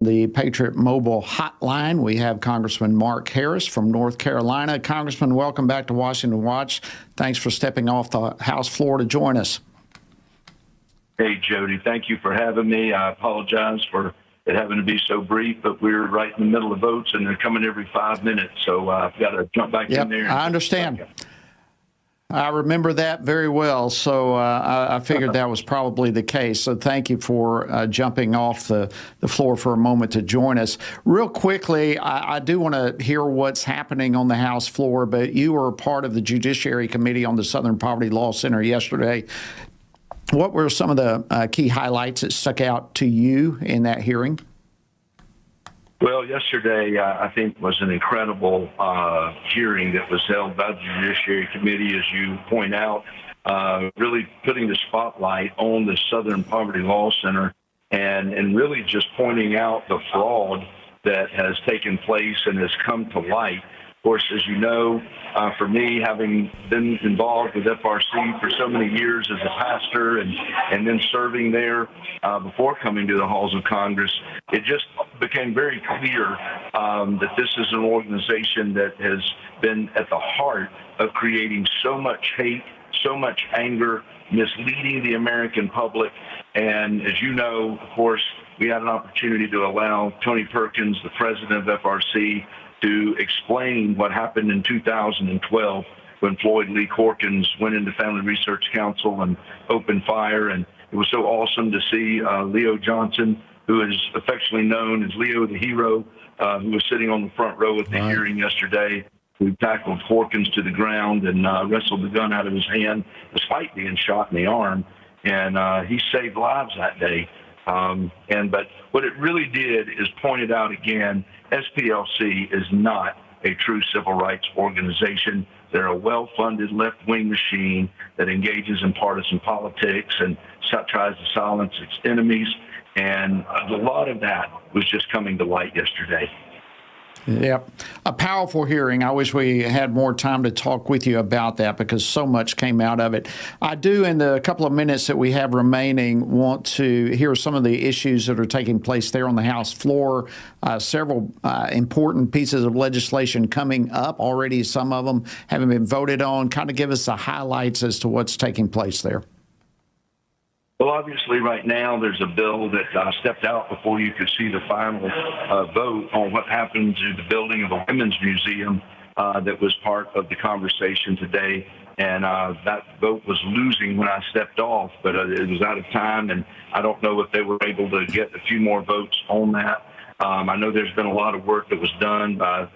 The Patriot Mobile Hotline, we have Congressman Mark Harris from North Carolina. Congressman, welcome back to Washington Watch. Thanks for stepping off the House floor to join us. Hey, Jody, thank you for having me. I apologize for it having to be so brief, but we're right in the middle of votes, and they're coming every 5 minutes, so I've got to jump back in there. I understand. I remember that very well, so I figured that was probably the case. So thank you for jumping off the floor for a moment to join us. Real quickly, I do want to hear what's happening on the House floor, but you were part of the Judiciary Committee on the Southern Poverty Law Center yesterday. What were some of the key highlights that stuck out to you in that hearing? Well, yesterday, I think, was an incredible hearing that was held by the Judiciary Committee, as you point out, really putting the spotlight on the Southern Poverty Law Center and really just pointing out the fraud that has taken place and has come to light. Of course, as you know, for me, having been involved with FRC for so many years as a pastor and then serving there before coming to the halls of Congress, it just became very clear that this is an organization that has been at the heart of creating so much hate, so much anger, misleading the American public. And as you know, of course, we had an opportunity to allow Tony Perkins, the president of FRC, to explain what happened in 2012 when Floyd Lee Corkins went into Family Research Council and opened fire. And it was so awesome to see Leo Johnson, who is affectionately known as Leo the Hero, who was sitting on the front row at the hearing yesterday, who tackled Corkins to the ground and wrestled the gun out of his hand, despite being shot in the arm. And he saved lives that day. But what it really did is pointed out again, SPLC is not a true civil rights organization. They're a well-funded left-wing machine that engages in partisan politics and tries to silence its enemies. And a lot of that was just coming to light yesterday. Yep. A powerful hearing. I wish we had more time to talk with you about that because so much came out of it. I do, in the couple of minutes that we have remaining, want to hear some of the issues that are taking place there on the House floor. Several important pieces of legislation coming up already. Some of them haven't been voted on. Kind of give us the highlights as to what's taking place there. Well, obviously, right now, there's a bill that stepped out before you could see the final vote on what happened to the building of a women's museum that was part of the conversation today. And that vote was losing when I stepped off, but it was out of time, and I don't know if they were able to get a few more votes on that. I know there's been a lot of work that was done by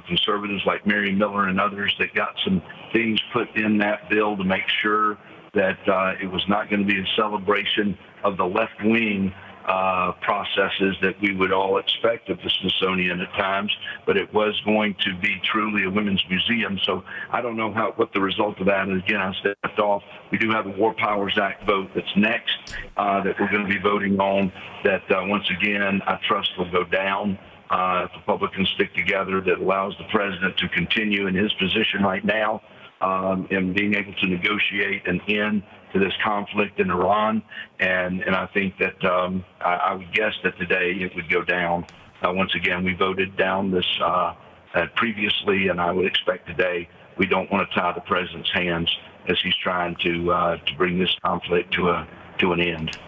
conservatives like Mary Miller and others that got some things put in that bill to make sure that it was not going to be a celebration of the left-wing processes that we would all expect of the Smithsonian at times, but it was going to be truly a women's museum. So I don't know what the result of that is. Again, I stepped off. We do have a War Powers Act vote that's next that we're going to be voting on that, once again, I trust will go down. If Republicans stick together, that allows the president to continue in his position right now and being able to negotiate an end to this conflict in Iran. And I think that I would guess that today it would go down. Once again, we voted down this previously, and I would expect today we don't want to tie the president's hands as he's trying to bring this conflict to an end.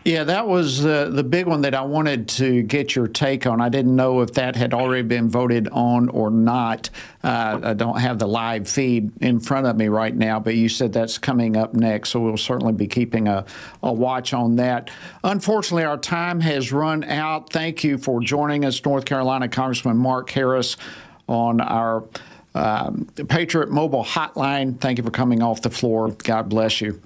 Yeah, that was the big one that I wanted to get your take on. I didn't know if that had already been voted on or not. I don't have the live feed in front of me right now, but you said that's coming up next, so we'll certainly be keeping a watch on that. Unfortunately, our time has run out. Thank you for joining us, North Carolina Congressman Mark Harris, on our Patriot Mobile Hotline. Thank you for coming off the floor. God bless you.